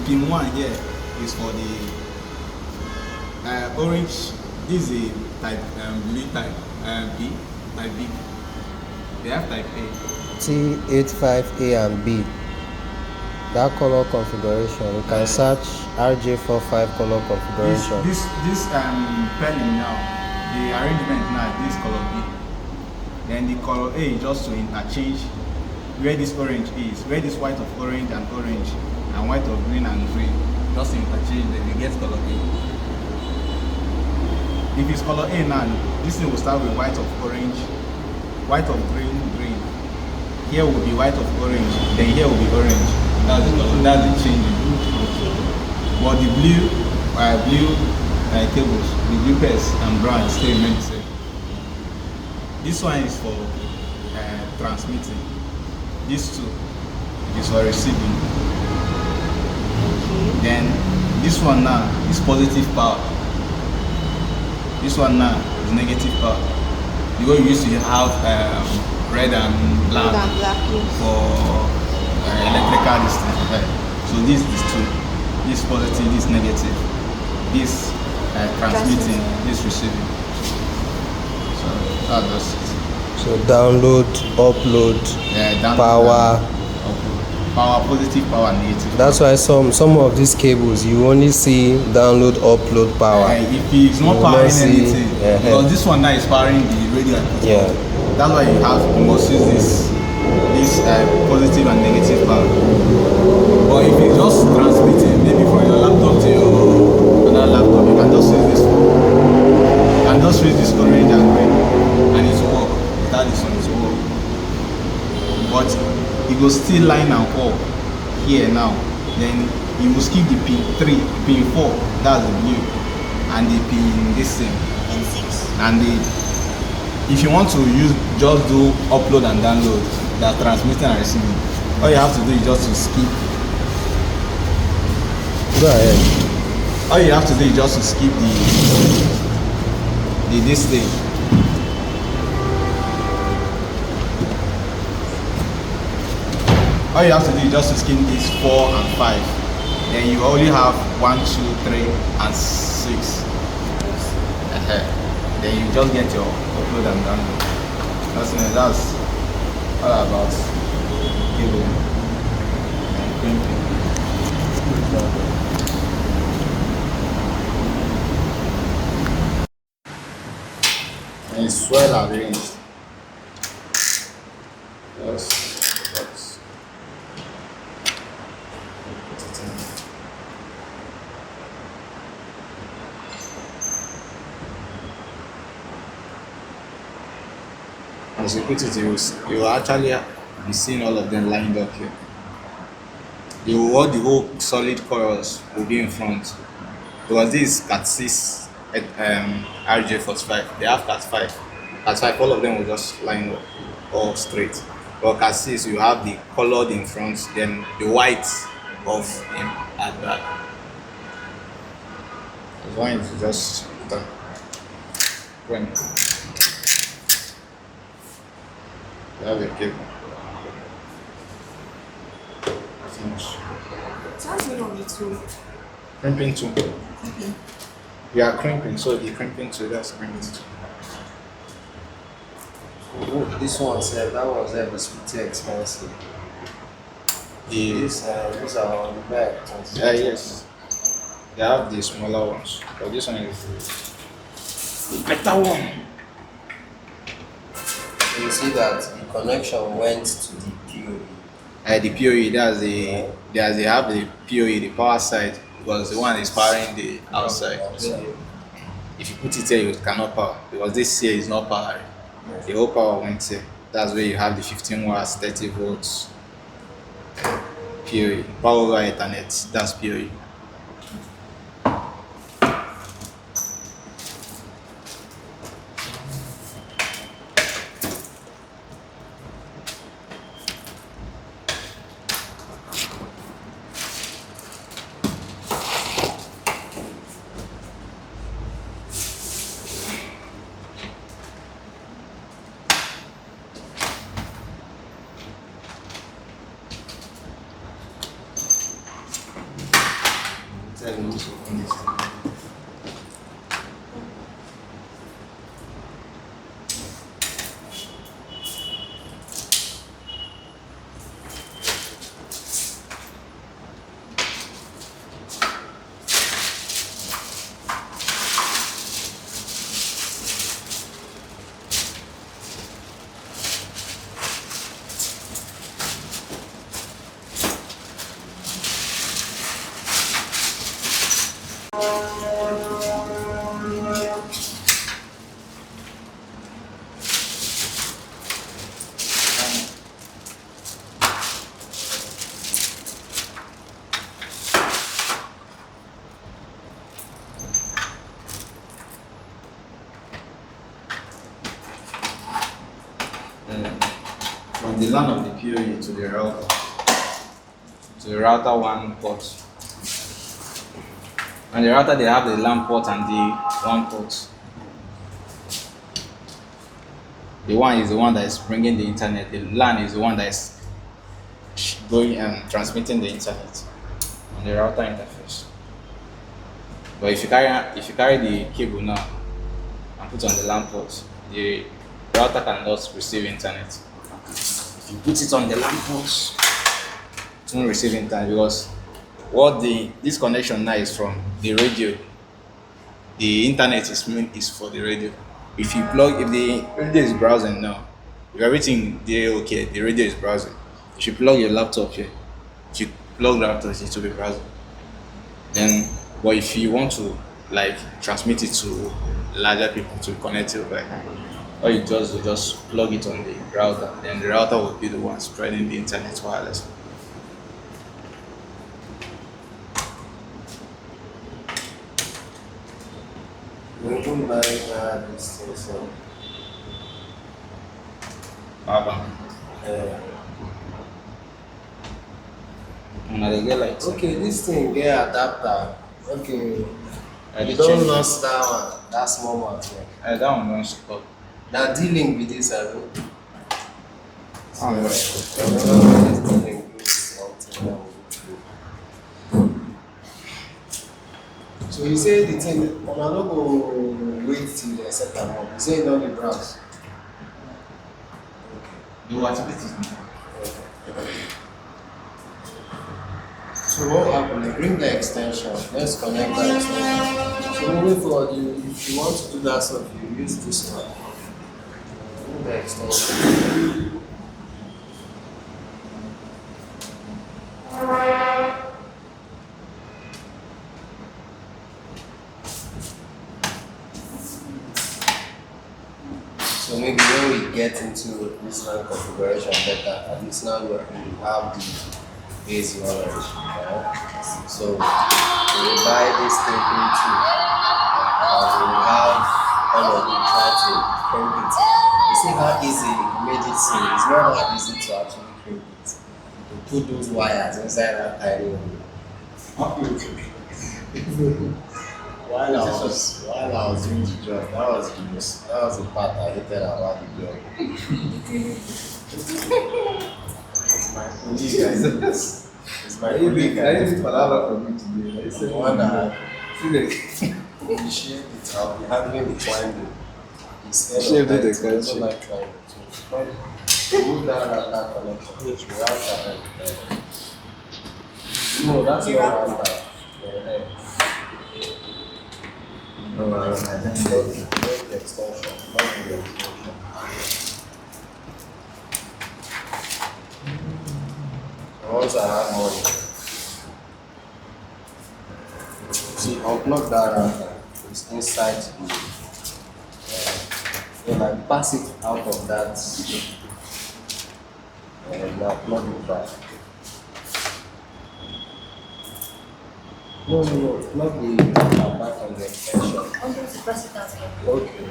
pin 1 here is for the orange. This is a type blue type B, type B. They have type A. T85A and B. That color configuration, you can search RJ45 color configuration. This penning now, the arrangement now, this color B. Then the color A is just to interchange where this orange is, where this white of orange and white of green and green. Just to interchange, then you get color A. If it's color A now, this thing will start with white of orange, white of green, green. Here will be white of orange, then here will be orange. That's the color, that's the changing. But the blue cables, the blue pairs and brown still remain the same. This one is for transmitting. This two is for receiving. Then this one now is positive power. This one now is negative power. The way we used to have red and black for electrical distance. So this is two. This positive, this negative. This transmitting, this receiving. So that's just it. So download, upload, power. Power, positive power, negative. That's why some of these cables you only see download, upload, power. If it's not powering anything, because this one now is powering the radio. Yeah. That's why you must use this positive and negative power. But if it's just transmitting, maybe from your laptop to your another laptop, you can just use this one. You can just use this orange and green, and it will work. Without this one, it will work. But it will still line and call here now. Then you will skip the pin 3, pin 4, that's the blue, and the pin this thing. Pin 6. And if you want to just do upload and download, that transmitting and receiving, all you have to do is just to skip. Go ahead. All you have to do is just to skip this thing. All you have to do is just to skip this 4 and 5. Then you only have 1, 2, 3, and 6. Then you just get your upload and download. That's all about cable and crimping. And it's well arranged. Yes. As you put it, you will actually be seeing all of them lined up here. What the whole solid chorus will be in front. Because this is Cat 6 RJ45. They have Cat 5. Cat 5, all of them will just line up all straight. But Cat 6, you have the colored in front, then the white of him at back. As long as you just when you have a cable. Finish. So how's the name of the tool? Crimping tool. We are crimping, so the crimping tool, that's crimping tool. Oh, this one said that was pretty expensive. These are on the back. Yes. They have the smaller ones, but this one is the better one. You see that the connection went to the PoE. The PoE, they have the PoE, the power side, because the one is powering the outside. So if you put it here, you cannot power, because this here is not powering. The whole power went here. That's where you have the 15 watts, 30 volts PoE, power over Ethernet. That's PoE. Let me just open this thing. From the LAN of the PoE to the router one port. And the router they have the LAN port and the one port. The one is the one that is bringing the internet. The LAN is the one that is going and transmitting the internet on the router interface. But if you carry the cable now and put on the LAN port, the router can just receive internet. If you put it on the LAN port, it won't receive internet because this connection now is from the radio. The internet is for the radio. If the radio is browsing now, if everything there okay, the radio is browsing. If you plug your laptop here, if you plug the laptop, it will be browsing. Then, but if you want to like transmit it to larger people to connect it, like all you just plug it on the router. Then the router will be the one spreading the internet wirelessly. We won't buy this thing, so. And they get like Okay, this thing get adapter. Okay. I You did don't change lost that one, that small one. Yeah. that one don't stop. Now dealing with this, I mean. So you say the thing, and I don't go wait till they set them up. You say it on the browse. You activate it. So what happened? Bring the extension. Let's connect the extension. So moving forward, if you want to do that stuff, you use this one. Bring the extension. So maybe when we get into this LAN configuration better, at least now we have the base knowledge. Right? So we will buy this crimping tool and we will have all of it try to crimp it. You see how easy we made it seem. It's not that easy to actually crimp it. You put those wires inside that tiny one. While I was doing the job, that was the part I hated about the job. It's my colleague, guys. It's my colleague, guys. The one that initiated it, I'll be handling the climbing. He's doesn't like climbing. So move that connection. No, that's not that. The extension. Once I have money, see, unplug that router. It's inside the. Then I pass it out of that, and now plug it back. No, plug the router back on the extension. I'm going to press it out again.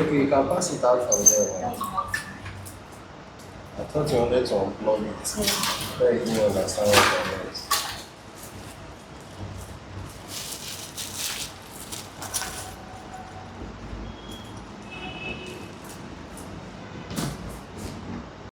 Okay, you can pass it out from there. Right? I thought you wanted to unplug it. Yeah. But you didn't understand what I meant.